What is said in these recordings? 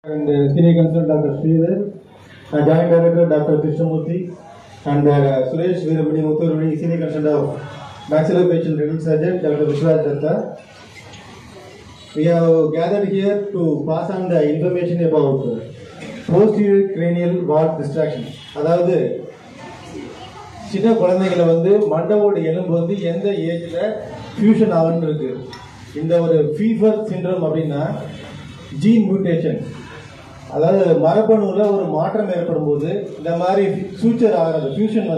And Senior Consultant Dr. Sridhar, Joint Director Dr. Krishnamurthy, and Suresh Veeramani Muthuramani, Senior Consultant of Bachelor Patient Renal Surgeon Dr. Vishwaj Datta. We have gathered here to pass on the information about posterior cranial wall distraction. அதாவது சின்ன குழந்தைகளை மண்டவோட எலும்பு எந்த ஏஜ்ல fusion ஆகுன்னு இருக்கு. இந்த ஒரு ஃபீவர் சிண்ட்ரோம் அப்படின்னா ஜீன் மியூட்டேஷன், அதாவது மரபணுல ஒரு மாற்றம் ஏற்படும் போது இந்த மாதிரி ஃபியூச்சர் ஆகிறது ஃபியூஷன்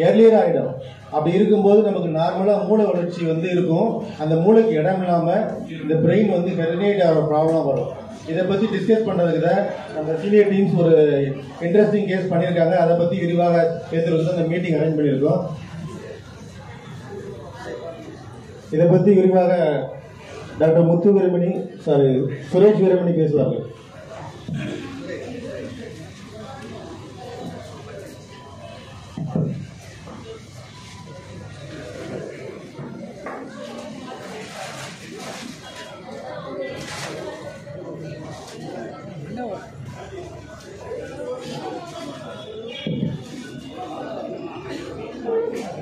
எர்லியர் ஆகிடும். அப்படி இருக்கும்போது நமக்கு நார்மலாக மூளை வளர்ச்சி இருக்கும். அந்த மூளைக்கு இடம் இல்லாமல் இந்த பிரெயின் ஹெரினேட் ஆகிற ப்ராப்ளம் வரும். இதை பற்றி டிஸ்கஸ் பண்ணுறதுக்கு தான் நம்ம சீனியர் டீம்ஸ் ஒரு இன்ட்ரெஸ்டிங் கேஸ் பண்ணியிருக்காங்க. அதை பற்றி விரிவாக பேசுறதுக்கு அந்த மீட்டிங் அரேஞ்ச் பண்ணியிருக்கோம். இதை பற்றி விரிவாக டாக்டர் சுரேஷ் வீரமணி பேசுவார்கள்.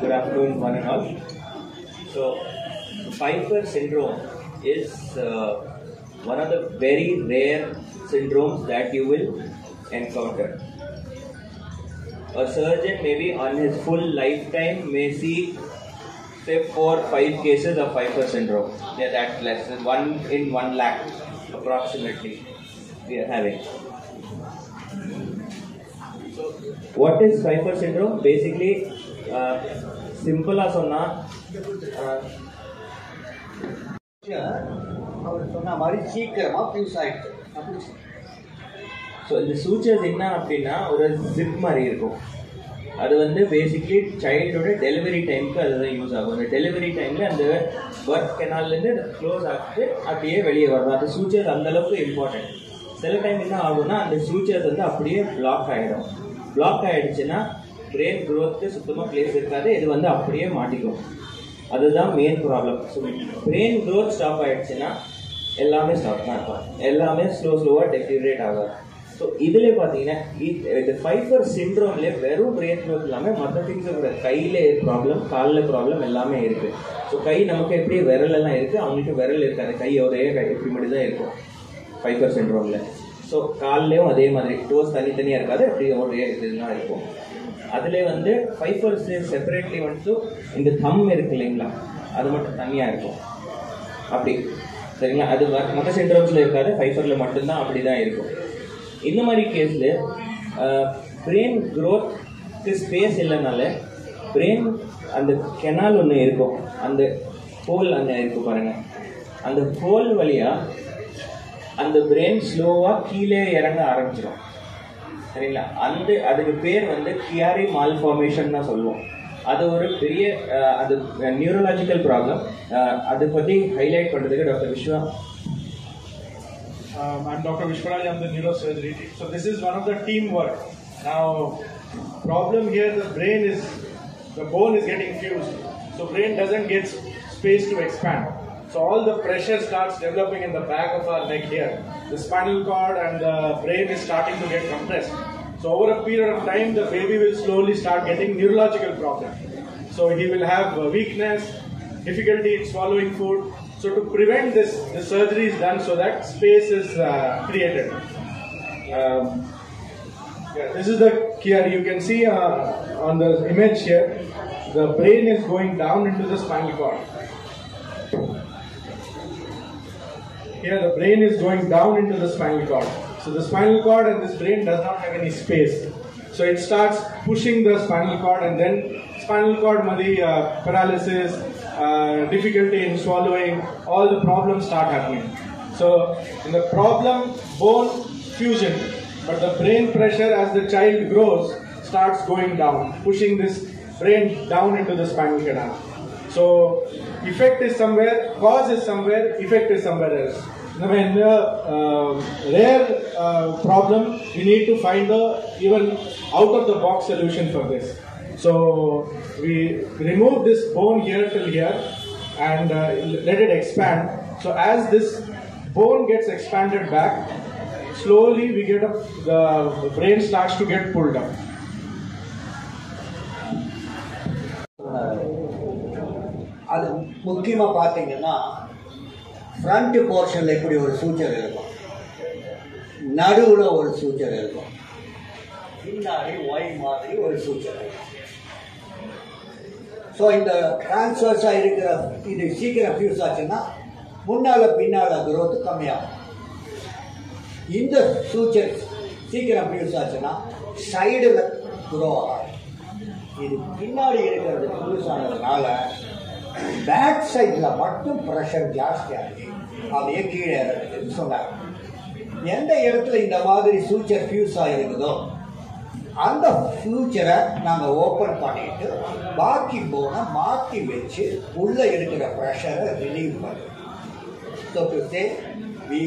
Good afternoon, one and all. So, Pfeiffer syndrome is one of the very rare syndromes that you will encounter. A surgeon maybe on his full lifetime may see say 4 or 5 cases of Pfeiffer syndrome. Yeah, that's less than 1 in 1 lakh approximately we are having. So, what is Pfeiffer syndrome? Basically, சிம்பிளா சொன்னா அவர் சொன்ன மாதிரி சீக்கிரமா fuse ஆயிடுச்சு. So இந்த sutures என்ன அப்படின்னா ஒரு ஜிப் மாதிரி இருக்கும். அது பேசிக்லி சைல்டோட டெலிவரி டைமுக்கு அதுதான் யூஸ் ஆகும். அந்த டெலிவரி டைமில் அந்த பர்த் கெனால்லேருந்து க்ளோஸ் ஆகிட்டு அப்படியே வெளியே வரும். அந்த சூச்சர்ஸ் அந்தளவுக்கு இம்பார்ட்டன்ட். சில டைம் என்ன ஆகும்னா அந்த சூச்சர்ஸ் அப்படியே பிளாக் ஆகிடும். பிளாக் ஆகிடுச்சுன்னா பிரெயின் க்ரோத்துக்கு சுத்தமாக பிளேஸ் இருக்காது. இது அப்படியே மாட்டிக்கும். அதுதான் main problem. So brain growth stop ஆகிடுச்சுன்னா எல்லாமே ஸ்டாப் தான் இருக்கும். எல்லாமே ஸ்லோவாக டெக்யூரேட் ஆகாது. ஸோ இதில் பார்த்தீங்கன்னா இந்த ஃபைஃபர் சிண்ட்ரோம்லேயே வெறும் பிரெயின் க்ரோத் இல்லாமல் மற்ற திங்ஸ் கூட கையில் ப்ராப்ளம், காலில் ப்ராப்ளம் எல்லாமே இருக்குது. ஸோ கை நமக்கு எப்படி விரலெல்லாம் இருக்குது, அவங்களுக்கு விரல் இருக்காது. கை ஒரே கை எப்படி மட்டும் தான் இருக்கும் ஃபைஃபர் சிண்ட்ரோமில். ஸோ கால்லேயும் அதே மாதிரி டோஸ் தனித்தனியாக இருக்காது, அப்படி ஒரே இதுதான் இருக்கும். அதில் ஃபைஃபர் செப்பரேட்லி இந்த தம் இருக்கு இல்லைங்களா, அது மட்டும் தனியாக இருக்கும் அப்படி, சரிங்களா? அது மற்ற சிண்ட்ரோம்ஸில் இருக்காது, ஃபைஃபரில் மட்டும்தான் அப்படி தான் இருக்கும். இந்த மாதிரி கேஸில் பிரெயின் க்ரோத்துக்கு ஸ்பேஸ் இல்லைனால பிரெயின் அந்த கெனால் ஒன்று இருக்கும், அந்த ஹோல் அங்கே இருக்கும் பாருங்கள். அந்த ஹோல் வழியாக அந்த பிரெயின் ஸ்லோவாக கீழே இறங்க ஆரம்பிச்சிடும், சரிங்களா? அதுக்கு பேர் கியாரி மால்ஃபார்மேஷன் தான் சொல்லுவோம். அது ஒரு பெரிய அது நியூரலாஜிக்கல் ப்ராப்ளம். அதை பற்றி ஹைலைட் பண்ணுறதுக்கு doctor Vishwa. I'm Dr. Vishwaraj, I'm the neurosurgery team. So this is one of the teamwork. Now, problem here, the bone is getting fused. So brain doesn't get space to expand. So all the pressure starts developing in the back of our neck here. The spinal cord and the brain is starting to get compressed. So over a period of time, the baby will slowly start getting neurological problems. So he will have weakness, difficulty in swallowing food. So to prevent this, the surgery is done so that space is created. This is the here you can see on the image here, the brain is going down into the spinal cord. Here the brain is going down into the spinal cord. So the spinal cord and this brain does not have any space. So it starts pushing the spinal cord, and then spinal cord paralysis, difficulty in swallowing, all the problems start happening. So in the problem, bone fusion, but the brain pressure as the child grows starts going down, pushing this brain down into the spinal canal. So effect is somewhere, cause is somewhere, effect is somewhere else. Now, in a rare problem, we need to find even out of the box solution for this. So we remove this bone here till here and let it expand. So as this bone gets expanded back, slowly we get up, the brain starts to get pulled up. அது முக்கியமாக பார்த்தீங்கன்னா front போர்ஷனில் இப்படி ஒரு suture இருக்கும், நடுவில் ஒரு suture இருக்கும், பின்னாடி ஒய் மாதிரி ஒரு சூச்சர் இருக்கும். ஸோ இந்த டிரான்ஸ்வர்ஸாக இருக்கிற இது சீக்கிரம் ஃபியூஸ் ஆச்சுன்னா முன்னால் பின்னால் growth கம்மியாகும். இந்த சூச்சர் சீக்கிரம் ஃபியூஸ் ஆச்சுன்னா சைடில் க்ரோ ஆகும். இது பின்னாடி இருக்கிறது ஃபியூஸ் ஆனதுனால பேக் சைடில் மட்டும் ப்ரெஷர் ஜாஸ்தியாகி அப்படியே கீழே இறங்குதுன்னு சொன்னாங்க. எந்த இடத்துல இந்த மாதிரி ஃபியூச்சர் ஃபியூஸ் ஆகிருக்குதோ அந்த ஃபியூச்சரை நாங்கள் ஓப்பன் பண்ணிட்டு பாக்கி போனை மாற்றி வச்சு உள்ளே இருக்கிற ப்ரெஷரை ரிலீவ் பண்ணுவோம். So to say we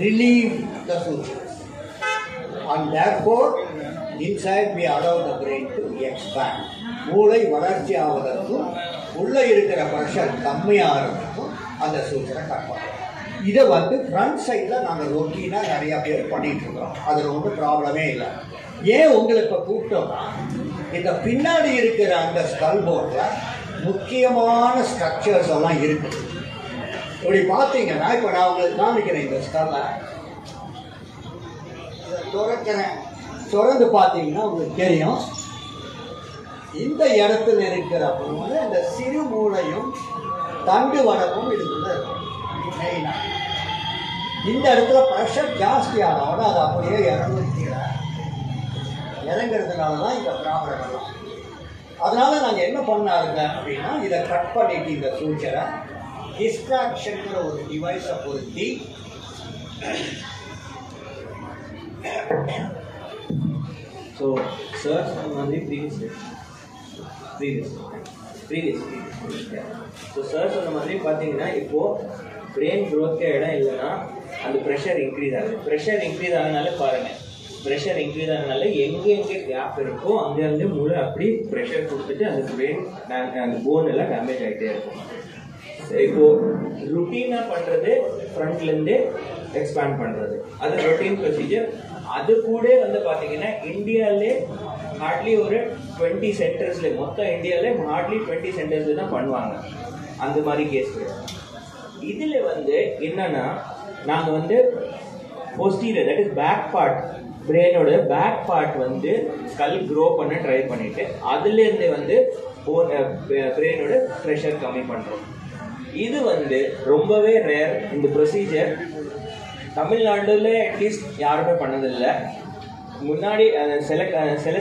relieve the sutures, and therefore inside we allow the brain to expand. மூளை வளர்ச்சி ஆவதற்கும் உள்ளே இருக்கிற ப்ரெஷர் கம்மியாகிறதுக்கும் அந்த சூச்சரை கட் பண்ணுறோம். இதை ஃப்ரண்ட் சைடில் நாங்கள் ரொட்டீனாக நிறையா பேர் பண்ணிகிட்டு இருக்கிறோம். அதில் ஒன்றும் ப்ராப்ளமே இல்லை. ஏன் உங்களை இப்போ கூப்பிட்டோம்னா இந்த பின்னாடி இருக்கிற அந்த ஸ்கல் போர்டில் முக்கியமான ஸ்ட்ரக்சர்ஸ் எல்லாம் இருக்குது. இப்படி பார்த்தீங்கன்னா இப்போ நான் உங்களுக்கு காமிக்கிறேன். இந்த ஸ்கல்லை திறந்து பார்த்தீங்கன்னா உங்களுக்கு தெரியும். இந்த இடத்துல இருக்கிற பொருள் இந்த சிறு மூளையும் தண்டு வடமும் இதுக்குள்ள இருக்கும். மெயினாக இந்த இடத்துல ப்ரெஷர் ஜாஸ்தி ஆனோட அது அப்படியே இறங்குறதுனால தான் இந்த ப்ராப்ளம் எல்லாம். அதனால நாங்கள் என்ன பண்ணாருங்க அப்படின்னா இதை கட் பண்ணிட்டு இந்த சூச்சரை டிஸ்ட்ராக்ஷன்கிற ஒரு டிவைஸை பொருத்தி ஸோ சார் சொன்ன மாதிரி ப்ரீவியஸ் ஸோ சார் சொன்ன மாதிரி பார்த்தீங்கன்னா இப்போது பிரெயின் க்ரோத்துக்கு இடம் இல்லைன்னா அந்த ப்ரெஷர் இன்க்ரீஸ் ஆகுது. ப்ரெஷர் இன்க்ரீஸ் ஆனதுனால பாருங்கள், ப்ரெஷர் இன்க்ரீஸ் ஆனதுனால எங்கே கேப் இருக்கோ அங்கேருந்து மூளை அப்படி ப்ரெஷர் கொடுத்துட்டு அந்த பிரெயின் அந்த போன் எல்லாம் டேமேஜ் ஆகிட்டே இருக்கும். இப்போது ருட்டீனாக பண்ணுறது ஃப்ரண்ட்லேருந்தே எக்ஸ்பேண்ட் பண்ணுறது அது ரொட்டீன் ப்ரொசீஜர். அது கூட பார்த்தீங்கன்னா இந்தியாவிலே ஹார்ட்லி ஒரு 20 சென்டர்ஸில் மொத்தம் இந்தியாவிலே ஹார்ட்லி 20 சென்டர்ஸில் தான் பண்ணுவாங்க அந்த மாதிரி கேஸ். இதில் என்னன்னா நாங்கள் posterior that is back part பிரெயினோட பேக் பார்ட் ஸ்கல் க்ரோ பண்ண ட்ரை பண்ணிட்டு அதுலேருந்து பிரெயினோட ப்ரெஷர் கம்மி பண்ணுறோம். இது ரொம்பவே ரேர். இந்த ப்ரொசீஜர் தமிழ்நாடுல அட்லீஸ்ட் யாருமே பண்ணதில்லை. முன்னாடி சில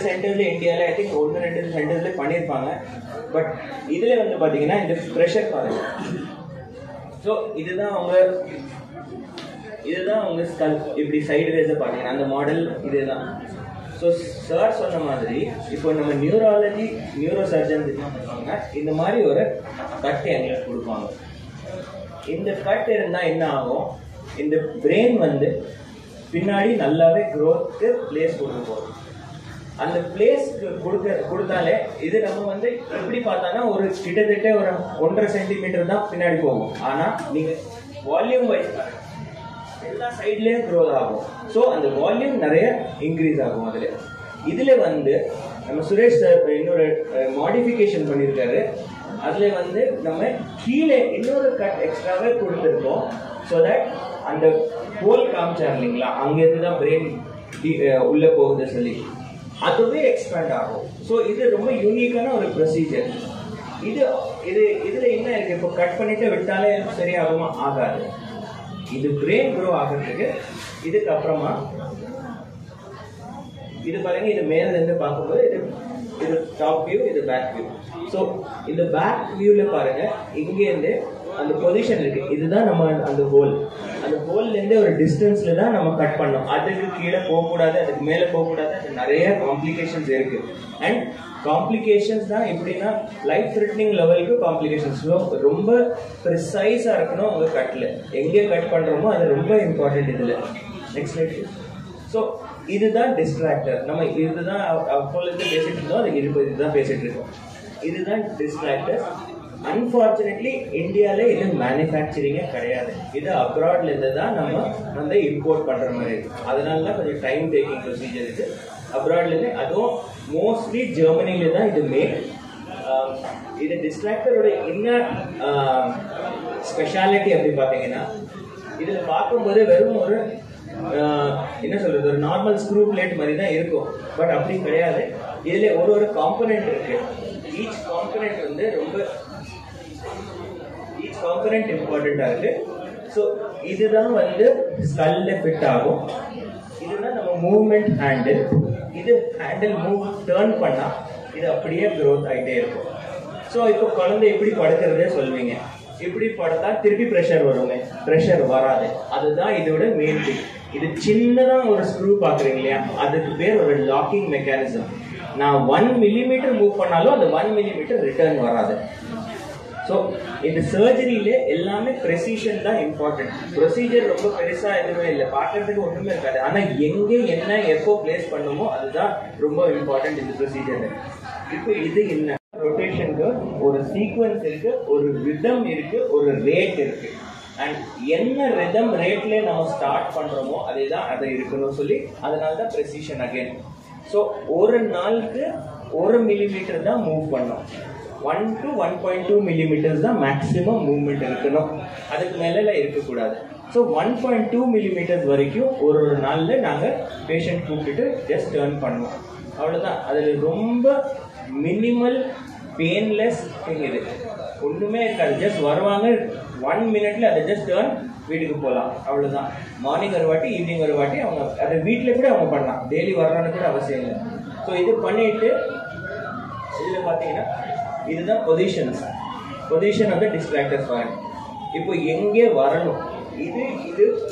சென்டர்ஸில் இந்தியாவில் ஐ திங்க் 1-2 சென்டர்ஸில் பண்ணியிருப்பாங்க. பட் இதில் பார்த்தீங்கன்னா இந்த ப்ரெஷர் பாருங்க. ஸோ இதுதான் அவங்க ஸ்கல் இப்படி சைடு வேஸை பார்த்தீங்கன்னா அந்த மாடல் இதுதான். ஸோ சார் சொன்ன மாதிரி இப்போ நம்ம நியூரோ சர்ஜன்ஸ் என்ன பண்ணுவாங்க, இந்த மாதிரி ஒரு கட் எங்களுக்கு கொடுப்பாங்க. இந்த கட் இருந்தால் என்ன ஆகும், இந்த பிரெயின் பின்னாடி நல்லாவே க்ரோத்துக்கு பிளேஸ் கொடுக்க போகும். அந்த பிளேஸ் கொடுத்தாலே இது நம்ம எப்படி பார்த்தானா ஒரு கிட்டத்தட்ட ஒரு 1.5 சென்டிமீட்டர் தான் பின்னாடி போகும். ஆனால் நீங்கள் வால்யூம் வைஸ் எல்லா சைட்லேயும் க்ரோத் ஆகும். ஸோ அந்த வால்யூம் நிறைய இன்க்ரீஸ் ஆகும். இதில் நம்ம சுரேஷ் சார் இன்னொரு மாடிஃபிகேஷன் பண்ணியிருக்காரு. அதில் நம்ம கீழே இன்னொரு கட் எக்ஸ்ட்ராவே கொடுத்துருக்கோம். ஸோ தட் அந்த ஹோல் காமிச்சார் இல்லைங்களா, அங்கேருந்து தான் பிரெயின் உள்ளே போகுது சொல்லி அதுவே எக்ஸ்பேண்ட் ஆகும். ஸோ இது ரொம்ப யூனிக்கான ஒரு ப்ரொசீஜர். இதில் என்ன இருக்குது, இப்போ கட் பண்ணிட்டு விட்டாலே சரியாகுமா, ஆகாது. இது பிரெயின் க்ரோ ஆகிறதுக்கு இதுக்கப்புறமா இது பாருங்க, இது மேலேருந்து பார்க்கும்போது இது டாப் வியூ, இது பேக் வியூ. ஸோ இந்த பேக் வியூவில் பாருங்க, இங்கேருந்து அந்த பொசிஷன் இருக்கு, இதுதான் நம்ம அந்த ஹோல். அந்த ஹோல்லேருந்து ஒரு டிஸ்டன்ஸ்ல தான் நம்ம கட் பண்ணோம். அதுக்கு கீழே போகக்கூடாது, அதுக்கு மேலே போகக்கூடாது. அது நிறைய காம்ப்ளிகேஷன்ஸ் இருக்கு. அண்ட் காம்ப்ளிகேஷன்ஸ் தான் எப்படின்னா லைஃப் த்ரெட்னிங் லெவலுக்கு காம்ப்ளிகேஷன்ஸ். ரொம்ப ப்ரிசைஸாக இருக்கணும் உங்கள் கட்டில். எங்கே கட் பண்ணுறோமோ அது ரொம்ப இம்பார்ட்டன்ட் இதில். Next slide. ஸோ இதுதான் டிஸ்ட்ராக்டர். நம்ம இதுதான் அப்போலேருந்து பேசிட்டு இருந்தோம், அதுக்கு இதுதான் பேசிட்டு இருக்கோம். இதுதான் டிஸ்ட்ராக்டர். அன்ஃபார்ச்சுனேட்லி இந்தியாவில் இது மேனுஃபேக்சரிங்கே கிடையாது. இது அப்ராட்லேருந்து தான் நம்ம வந்து இம்போர்ட் பண்ணுற மாதிரி இருக்குது. அதனால தான் கொஞ்சம் டைம் டேக்கிங் ப்ரொசீஜர் இருக்குது. அப்ராட்லேருந்து அதுவும் மோஸ்ட்லி ஜெர்மனியில் தான் இது மேக். இது டிஸ்ட்ராக்டரோட என்ன ஸ்பெஷாலிட்டி அப்படி பார்த்தீங்கன்னா, இதில் பார்க்கும்போது வெறும் ஒரு என்ன சொல்கிறது, ஒரு நார்மல் ஸ்க்ரூ பிளேட் மாதிரி தான் இருக்கும். பட் அப்படி கிடையாது. இதில் ஒரு காம்பனண்ட் இருக்குது. ஈச் காம்பனண்ட் வந்து ஈச் காம்பனண்ட் இம்பார்ட்டண்ட்டாக இருக்குது. ஸோ இதுதான் வந்து ஸ்கல்லில் ஃபிட் ஆகும். இதுதான் நம்ம மூவ்மெண்ட் ஹேண்டில். இது ஹேண்டில் டேர்ன் பண்ணால் இது அப்படியே க்ரோத் ஆகிட்டே இருக்கும். ஸோ இப்போ குழந்தை எப்படி படுக்கிறதே சொல்வீங்க, இப்படி படுத்தா திருப்பி ப்ரெஷர் வருங்க, ப்ரெஷர் வராது. அதுதான் இதோட மெயின் திங். இது சின்னதாக ஒரு ஸ்க்ரூ பார்க்குறீங்க இல்லையா, அதுக்கு பேர் ஒரு லாக்கிங் மெக்கானிசம். நான் 1 மில்லிமீட்டர் மூவ் பண்ணாலும் அந்த 1 மில்லிமீட்டர் ரிட்டர்ன் வராது. ஸோ இந்த சர்ஜரியிலே எல்லாமே ப்ரெசிஷன் தான் இம்பார்ட்டன்ட். ப்ரொசீஜர் ரொம்ப பெருசாக எதுவுமே இல்லை, பார்க்கறதுக்கு ஒன்றுமே இருக்காது. ஆனால் எங்கே என்ன எப்போ பிளேஸ் பண்ணுமோ அதுதான் ரொம்ப இம்பார்ட்டன்ட் இந்த ப்ரொசீஜர். இப்போ இது என்ன ரொட்டேஷனுக்கு ஒரு சீக்வன்ஸ் இருக்கு, ஒரு ரிதம் இருக்கு, ஒரு ரேட் இருக்கு. அண்ட் என்ன ரிதம் ரேட்ல நம்ம ஸ்டார்ட் பண்றோமோ அதே தான் அதை இருக்கணும் சொல்லி, அதனால தான் ப்ரெசிஷன் அகைன். ஸோ ஒரு நாளுக்கு 1 மில்லிமீட்டர் தான் மூவ் பண்ணோம். 1 to 1.2 மில்லிமீட்டர்ஸ் தான் மேக்ஸிமம் மூவ்மெண்ட் இருக்கணும். அதுக்கு மேலே இருக்கக்கூடாது. ஸோ 1.2 மில்லிமீட்டர்ஸ் வரைக்கும் ஒரு நாளில் நாங்கள் பேஷண்ட் கூப்பிட்டுட்டு ஜஸ்ட் டேர்ன் பண்ணுவோம். அவ்வளோதான். அதில் ரொம்ப மினிமல் பெயின்லெஸ் திங். இது ஒன்றுமே இருக்காது. ஜஸ்ட் வருவாங்க, 1 மினிட்ல அதை ஜஸ்ட் டேர்ன், வீட்டுக்கு போகலாம். அவ்வளோதான். மார்னிங் ஒரு வாட்டி, ஈவினிங் ஒரு வாட்டி அவங்க அதை வீட்டில் கூட அவங்க பண்ணலாம். டெய்லி வர்றான்னு கூட அவசியம் இல்லை. ஸோ இது பண்ணிட்டு இதில் பார்த்தீங்கன்னா இதுதான் position of the distractor point. இப்போ எங்கே வரணும், இது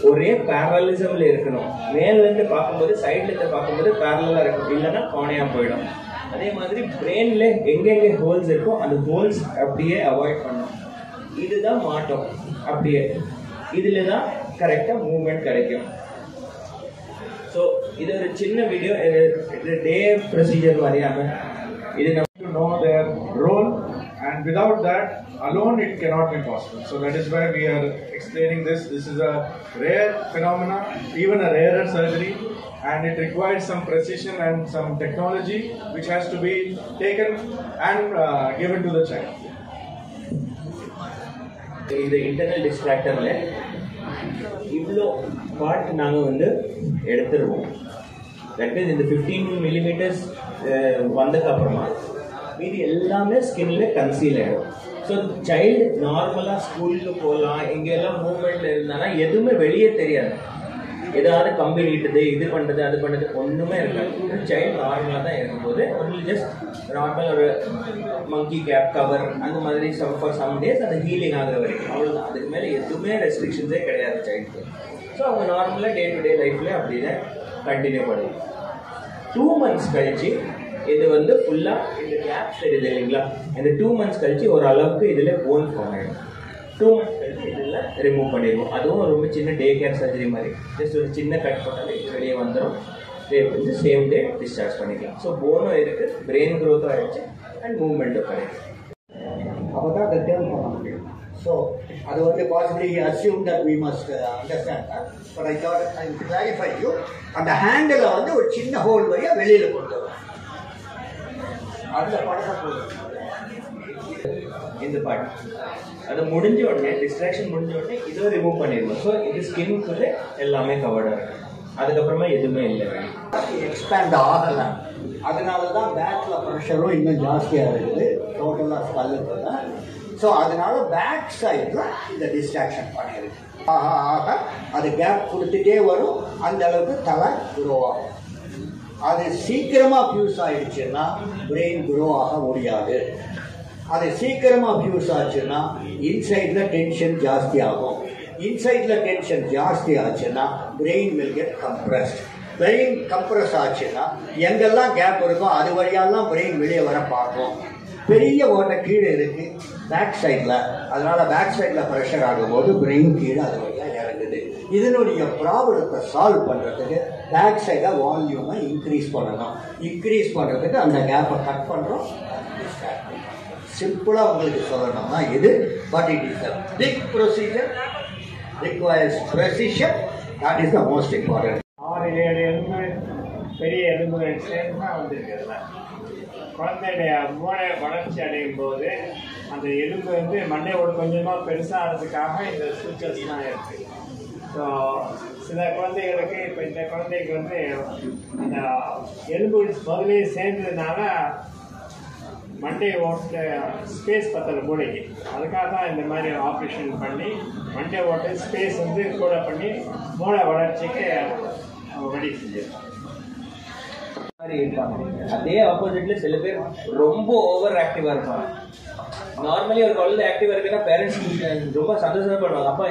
ஒரே பேரலிசம்ல இருக்கணும். மேலேருந்து பார்க்கும்போது சைட்லேருந்து பார்க்கும்போது பேரலாக இருக்கும், இல்லைன்னா கோணையாக போயிடும். அதே மாதிரி பிரெயின்ல எங்கெங்கே ஹோல்ஸ் இருக்கோ அந்த ஹோல்ஸ் அப்படியே அவாய்ட் பண்ணணும். இதுதான் மாட்டோம். அப்படியே இதில் தான் கரெக்டாக மூவ்மெண்ட் கிடைக்கும். ஸோ இது ஒரு சின்ன வீடியோ. இது டே ப்ரொசீஜர் மாதிரியாமல் இது நம்ம to know their role, and without that alone it cannot be possible. So that is why we are explaining this. This is a rare phenomena, even a rarer surgery, and it requires some precision and some technology which has to be taken and given to the child. இந்த internal டிஸ்ட்ராக்டரில் இவ்வளோ part நாங்கள் வந்து எடுத்துருவோம். That means இந்த 15 millimetres வந்ததுக்கு அப்புறமா மீதி எல்லாமே ஸ்கின்ல கன்சீல் ஆகிடும். ஸோ சைல்டு நார்மலாக ஸ்கூலுக்கு போகலாம், எங்கெல்லாம் மூவ்மெண்ட்ல இருந்தாலும் எதுவுமே வெளியே தெரியாது. ஏதாவது கம்பி நீட்டுது, இது பண்ணுறது, அது பண்ணுறது ஒன்றுமே இருக்காது. சைல்டு நார்மலாக தான் இருக்கும்போது ஒன்லி ஜஸ்ட் நார்மல் ஒரு மங்கி கேப் கவர் அந்த மாதிரி ஃபார் சம் டேஸ் அது ஹீலிங் ஆகிற வரைக்கும் அவ்வளோதான். அதுக்கு மேலே எதுவுமே ரெஸ்ட்ரிக்ஷன்ஸே கிடையாது சைல்டுக்கு. ஸோ அவங்க நார்மலாக டே டு டே லைஃப்ல அப்படி தான் கண்டினியூ பண்ணுது. 2 months கழிச்சு இது வந்து ஃபுல்லாக இந்த கேப் தெரியுது இல்லைங்களா, இந்த 2 months கழிச்சு ஒரு அளவுக்கு இதில் போன் ஃபார்ம் ஆகிடும். 2 months கழிச்சு இதில் ரிமூவ் பண்ணிடுவோம். அதுவும் ரொம்ப சின்ன டே கேர் சர்ஜரி மாதிரி, ஜஸ்ட் ஒரு சின்ன கட் பண்ணாலே வெளியே வந்துடும். வந்து சேம் டே டிஸ்சார்ஜ் பண்ணிக்கலாம். ஸோ போனும் இருக்குது, பிரெயின் க்ரோத்தும் ஆகிடுச்சு, அண்ட் மூவ்மெண்ட்டும் கிடைக்கும். அப்போ தான் அதை டேர்ன் பண்ண முடியும். ஸோ அது வந்து possibly assume that we must understand that. But I thought I will clarify you. அந்த ஹேண்டில் வந்து ஒரு சின்ன ஹோல் வழியாக வெளியில் கொண்டு வரும். அதில் படத்தை இந்த பார்ட் அது முடிஞ்ச உடனே, டிஸ்ட்ராக்ஷன் முடிஞ்ச உடனே இதோ ரிமூவ் பண்ணிடுவோம். ஸோ இது ஸ்கின்குள்ளே எல்லாமே கவர்டாக இருக்கும். அதுக்கப்புறமா எதுவுமே இல்லை, எக்ஸ்பேண்ட் ஆகலை. அதனால தான் பேக்கில் ப்ரெஷரும் இன்னும் ஜாஸ்தியாக இருக்குது டோட்டலாக ஸ்கல்லுக்கு தான். ஸோ அதனால பேக் சைடில் இந்த டிஸ்ட்ராக்ஷன் பண்ணியிருக்கு. ஆக ஆக அது கேப் கொடுத்துட்டே வரும், அந்த அளவுக்கு தலை குரோ ஆகும். அது சீக்கிரமாக ஃபியூஸ் ஆகிடுச்சுன்னா பிரெயின் குரோ ஆக முடியாது. அது சீக்கிரமாக ஃபியூஸ் ஆச்சுன்னா இன்சைடில் டென்ஷன் ஜாஸ்தி ஆகும். இன்சைடில் டென்ஷன் ஜாஸ்தி ஆச்சுன்னா brain will get compressed. Brain compress ஆச்சுன்னா எங்கெல்லாம் கேப் இருக்கோ அது வழியாலாம் பிரெயின் வெளியே வர பார்க்கும். பெரிய ஓட்டை கீழே இருக்குது பேக் சைடில், அதனால் பேக் சைடில் ப்ரெஷர் ஆகும்போது பிரெயின் கீழே அது வழியாக இறங்குது. இதனுடைய ப்ராப்ளத்தை சால்வ் பண்ணுறதுக்கு பேக் சைடை வால்யூமை இன்க்ரீஸ் பண்ணணும். இன்க்ரீஸ் பண்ணுறதுக்கு அந்த கேப்பை கட் பண்ணுறோம். சிம்பிளாக உங்களுக்கு சொல்லணும்னா இது, but it is a big procedure, requires precision, that is the most important. 6-7 எலும்பு பெரிய எலும்புகள் சேர்ந்து தான் வந்திருக்குதுல. குழந்தையுடைய மூளை வளர்ச்சி அடையும் போது அந்த எலும்பு வந்து மண்டையோட கொஞ்சமாக பெருசாகிறதுக்காக இந்த சூச்சர்ஸ்லாம் இருக்குது. ஸோ சில குழந்தைகளுக்கு இப்போ இந்த குழந்தைக்கு வந்து அந்த எலும்பு முதலே சேர்ந்ததுனால மண்டை ஓட்ட ஸ்பேஸ் பத்தல மூளைக்கு. அதுக்காக தான் இந்த மாதிரி ஆப்ரேஷன் பண்ணி மண்டை ஓட்ட ஸ்பேஸ் வந்து கூட பண்ணி மூளை வளர்ச்சிக்கு ரெடி செஞ்சிருக்கோம். அதே ஆப்போசிட்ல சில பேர் ரொம்ப ஓவர் ஆக்டிவா இருப்பாங்க. நார்மலி ஒரு குழந்தை ஆக்டிவா இருக்குன்னா பேரண்ட்ஸ் ரொம்ப சந்தோஷப்படுவாங்க, அப்பா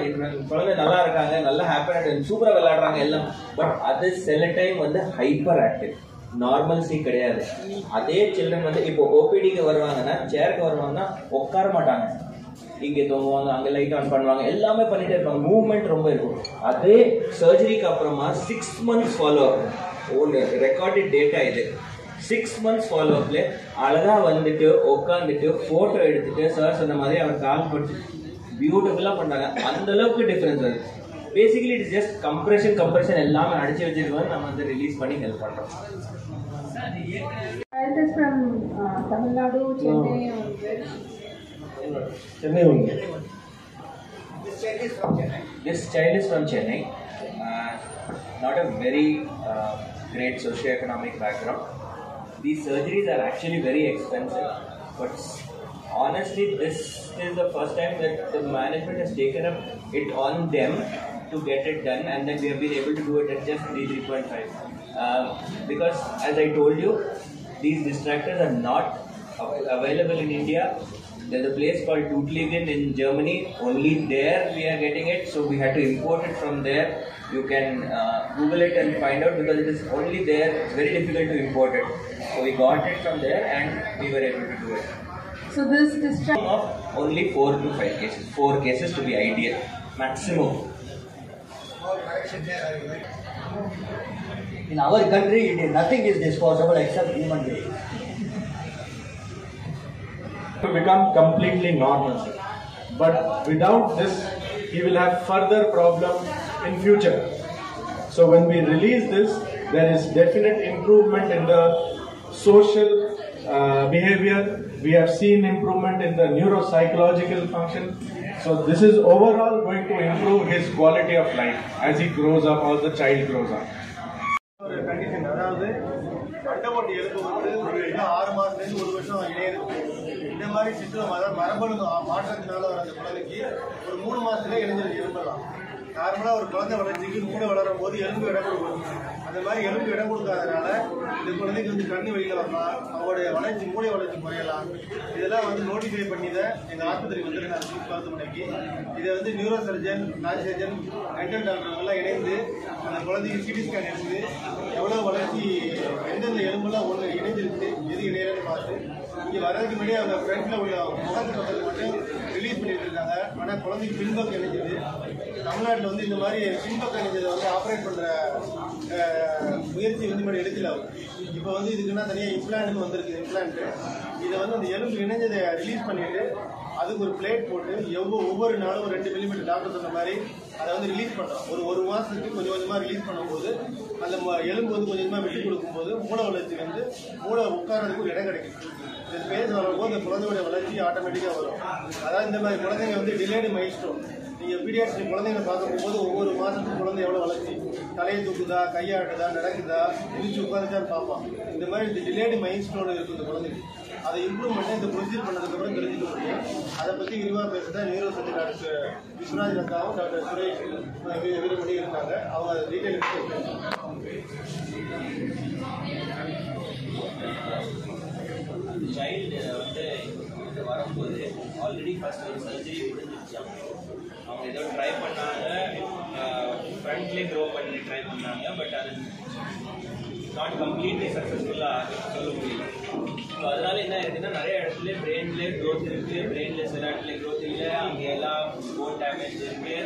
குழந்தை நல்லா இருக்காங்க, நல்லா ஹாப்பியா சூப்பரா விளையாடுறாங்க எல்லாம். பட் அது சில டைம் வந்து ஹைப்பர் ஆக்டிவ், நார்மல்சி கிடையாது. அதே சில்ட்ரன் வந்து இப்போ ஓபிடிக்கு வருவாங்கன்னா, சேருக்கு வருவாங்கன்னா உட்கார மாட்டாங்க, இங்கே தூங்குவாங்க, அங்கே லைட் ஆன் பண்ணுவாங்க, எல்லாமே பண்ணிட்டே இருப்பாங்க, மூவ்மெண்ட் ரொம்ப இருக்கும். அதே சர்ஜரிக்கு அப்புறமா 6 months ஃபாலோ அப், ஒன்று ரெக்கார்டட் டேட்டா இது. 6 months ஃபாலோ அப்ல அழகா வந்துட்டு உட்காந்துட்டு போட்டோ எடுத்துட்டு சார் சொன்ன மாதிரி அவர் கால் போட்டு பியூட்டிஃபுல்லா பண்றாங்க. அந்த அளவுக்கு டிஃபரன்ஸ் வருது. பேசிக்கலி இட்ஸ் ஜஸ்ட் கம்ப்ரெஷன் எல்லாமே அடிச்சு வச்சிருக்கோம், நம்ம வந்து ரிலீஸ் பண்ணி ஹெல்ப் பண்றோம். தமிழ்நாடு, சென்னை வந்து. This child is from Chennai. Not a very great socio-economic background. These surgeries are actually very expensive, but honestly, this is the first time that the management has taken up it on them to get it done, and then we have been able to do it at just 3.5. Because as I told you, these distractors are not available in India. There's a place called Tuttlingen in Germany. Only there we are getting it, so we had to import it from there. You can Google it and find out, because it is only there. It's very difficult to import it. So we got it from there and we were able to do it. So this distract of only 4 to 5 cases. 4 cases to be ideal. Maximum. In our country, nothing is disposable except human beings. To become completely normal. But without this, he will have further problems in future. So when we release this, there is definite improvement in the social behavior. We have seen improvement in the neuropsychological function. So this is overall going to improve his quality of life as he grows up, or the child grows up. ஒரு condition, அதாவது அண்டவோட்டு எலும்பு வந்து ஒரு 6 மாதத்துலேருந்து 1 வருஷம் இணையிருக்கு. இந்த மாதிரி system, அதாவது மரபணு மாற்றத்தினால வர அந்த குழந்தைக்கு ஒரு 3 மாதத்துலேயே இணைஞ்சிருக்கு எலும்பெல்லாம். நார்மலாக ஒரு குழந்தை வளர்ச்சிக்கு மூளை வளரும் போது எலும்பு இடம் கொடுக்கும். அந்த மாதிரி எலும்பு இடம் கொடுக்காதனால இந்த குழந்தைக்கு வந்து கண்ணு வெளியில் வரலாம், அவங்களுடைய வளர்ச்சி மூளை வளர்ச்சி குறையலாம். இதெல்லாம் வந்து நோட்டிஃபை பண்ணி தான் எங்கள் ஆஸ்பத்திரிக்கு வந்துருக்காங்க ஸ்கூல் மருத்துவமனைக்கு. இதை வந்து நியூரோ சர்ஜன், நாய் சர்ஜன், மென்டல் டாக்டர்கள்லாம் இணைந்து அந்த குழந்தைக்கு சிடி ஸ்கேன் எடுத்து எவ்வளோ வளர்ச்சி, எந்தெந்த எலும்புலாம் ஒன்று இணைஞ்சிருக்கு, எது இணையலன்னு பார்த்து இங்கே வர்றதுக்கு முன்னாடி அவங்க ஃப்ரண்ட்டில் உள்ள முகத்து பக்கத்தில் மட்டும் ரிலீஸ் பண்ணிட்டு இருக்காங்க. ஆனால் குழந்தைக்கு பின்பக்கம் இணைஞ்சது. தமிழ்நாட்டில் வந்து இந்த மாதிரி பின்பக்கம் இணைஞ்சதை வந்து ஆப்ரேட் பண்ணுற முயற்சி வந்து முன்னாடி எடுக்கல. இப்போ வந்து இதுக்குன்னா தனியாக இம்ப்ளான்ட்னு வந்திருக்கு. இம்ப்ளான்ட்டு இதை வந்து அந்த எலும்பு இணைஞ்சதை ரிலீஸ் பண்ணிவிட்டு அதுக்கு ஒரு பிளேட் போட்டு ஒவ்வொரு நாளும் 2 மில்லிமீட்டர் டாக்டர் சொன்ன மாதிரி அதை வந்து ரிலீஸ் பண்ணுறோம். ஒரு மாதத்துக்கு கொஞ்சம் கொஞ்சமாக ரிலீஸ் பண்ணும்போது அந்த எலும்பு வந்து கொஞ்சம் கொஞ்சமாக விட்டு கொடுக்கும்போது மூளை வளர்ச்சி வந்து மூளை உட்காரதுக்கு ஒரு இடம் கிடைக்கும். இந்த ஸ்பேஸ் வரும்போது அந்த குழந்தையோட வளர்ச்சி ஆட்டோமேட்டிக்காக வரும். அதாவது இந்த மாதிரி குழந்தைங்க வந்து டிலேடு மைல்ஸ்டோன். நீங்கள் பீடியாட்ரிக் குழந்தைங்க பார்க்க போகும்போது ஒவ்வொரு மாதத்துக்கு குழந்தை எவ்வளோ வளர்ச்சி, தலையை தூக்குதா, கையாட்டுதா, நடக்குதா, குதிச்சு உட்காந்துச்சான்னு பார்ப்பான். இந்த மாதிரி இந்த டிலேடு மைல்ஸ்டோன் இருக்குது இந்த குழந்தைக்கு. அதை இம்ப்ரூவ் பண்ணி இந்த ப்ரொசீஜர் பண்ணதுக்கப்புறம் தெரிஞ்சுக்க முடியும். அதை பற்றி விரிவாக பேசுகிறதா நியூரோ சர்ஜன் டாக்டர் விஸ்வராஜ் லதாவும் டாக்டர் சுரேஷ் வீரமணி இருக்காங்க. அவங்க அதை டீட்டெயில் சைல்டு வந்து வரும்போது ஆல்ரெடி ஃபர்ஸ்ட் ஒரு சர்ஜரி முடிஞ்சிருச்சாங்க. அவங்க ஏதோ ட்ரை பண்ணாங்க, ஃப்ரண்ட்லேயே க்ரோ பண்ணி ட்ரை பண்ணாங்க. பட் அது நாட் கம்ப்ளீட்லி சக்ஸஸ்ஃபுல்லாக சொல்ல முடியல. ஸோ அதனால என்ன இருக்குன்னா, நிறைய இடத்துல பிரெயின்லேயே க்ரோத் இருக்குது, பிரெயினில் சில இடத்துல க்ரோத் இல்லை, அங்கே எல்லாம் போன் டேமேஜ் இருக்குது.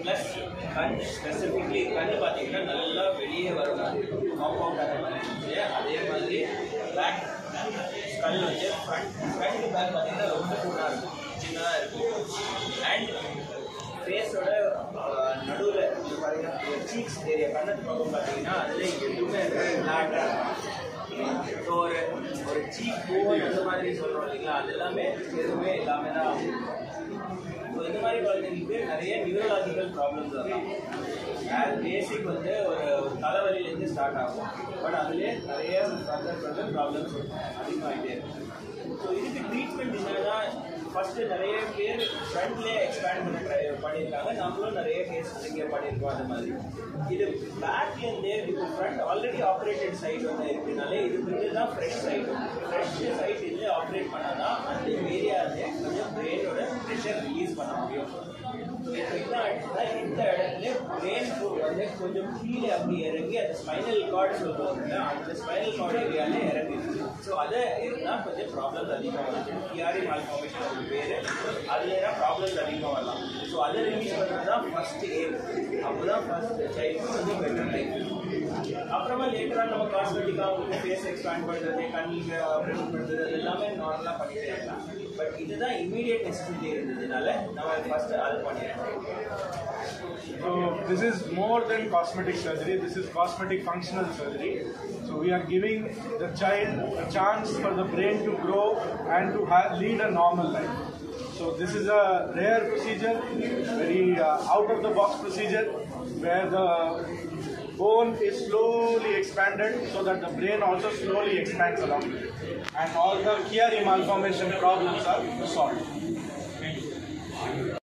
ப்ளஸ் கண், ஸ்பெசிஃபிக்லி கண் பார்த்தீங்கன்னா நல்லா வெளியே வரும், காம்பவுண்ட் இருந்துச்சு. அதே மாதிரி பேக் ஸ்கல் வந்து ஃப்ரண்ட் பேக் பார்த்தீங்கன்னா ரொம்ப தான் இருக்கும். அண்ட் ஃபேஸோட நடுவில் பார்த்தீங்கன்னா சீக்ஸ் ஏரியா கண்ணத்து பக்கம் பார்த்தீங்கன்னா அதில் எதுவுமே ஃப்ளாட்டாக இருக்கும். ஸோ ஒரு சீக் போன் அந்த மாதிரி சொல்கிறோம் இல்லைங்களா, அது எல்லாமே எதுவுமே எல்லாமே தான் ஆகும். ஸோ இந்த மாதிரி குழந்தைங்களுக்கு நிறைய நியூரலாஜிக்கல் ப்ராப்ளம்ஸ் வரலாம். பேசிக் வந்து ஒரு தலைவலியிலேருந்து ஸ்டார்ட் ஆகும். பட் அதுலேயே நிறைய ஃபர்தர் ப்ராப்ளம்ஸ் அதிகமாகிட்டே இருக்கும். ஸோ இதுக்கு ட்ரீட்மெண்ட் என்னன்னா, ஃபஸ்ட்டு நிறைய பேர் ஃப்ரண்ட்லேயே எக்ஸ்பேண்ட் பண்ணியிருக்காங்க. நம்மளும் நிறைய கேஸ் இங்கே பண்ணியிருக்கோம். அந்த மாதிரி இது பேக்லேருந்தே இப்போ ஃப்ரண்ட் ஆல்ரெடி ஆப்ரேட்டட் சைட் ஒன்று இருக்குனாலே இது வந்து தான் ஃப்ரெஷ் சைட். ஃப்ரெஷ் சைட் இதுலேயே ஆப்ரேட் பண்ணால் தான் அந்த ஏரியாவிலே கொஞ்சம் பிரெயினோட ப்ரெஷர் ரிலீஸ் பண்ண முடியும். ஸோ இப்போ என்ன ஆகிடுச்சுன்னா, இந்த இடத்துல பிரெயின் வந்து கொஞ்சம் கீழே அப்படி இறங்கி அந்த ஸ்பைனல் கார்டு சொல்லுவாங்க, அந்த ஸ்பைனல் கார்டு ஏரியாவிலே இறங்கிடுச்சு. ஸோ அதை இருந்தால் கொஞ்சம் ப்ராப்ளம்ஸ் அதிகமாக வருது. கியாரி மால்ஃபார்மேஷன் ஒரு பேர், அதில் தான் ப்ராப்ளம்ஸ் அதிகமாக வரலாம். ஸோ அதை ரிலீஸ் பண்ணுறது தான் ஃபஸ்ட் எய்ம். அப்போ தான் ஃபஸ்ட் சைல்டுக்கு வந்து பெட்டர் லைஃப். அப்புறமா லேட்டராக நம்ம காஸ்மெட்டிக்காக வந்து ஃபேஸ் எக்ஸ்பேண்ட் பண்ணுறது, கண்ணுக்கு ஆப்ரேஷன் பண்ணுறது, அது எல்லாமே நார்மலாக பண்ணிட்டே இருக்கலாம். பட் இதுதான் இமீடியட் நெசசிட்டி இருந்ததுனால நம்ம ஃபஸ்ட்டு அது பண்ணிடுறோம். So this is more than cosmetic surgery. This is cosmetic functional surgery. So we are giving the child a chance for the brain to grow and to lead a normal life. So this is a rare procedure, very out of the box procedure, where the bone is slowly expanded so that the brain also slowly expands along with it, and all the Chiari malformation problems are solved.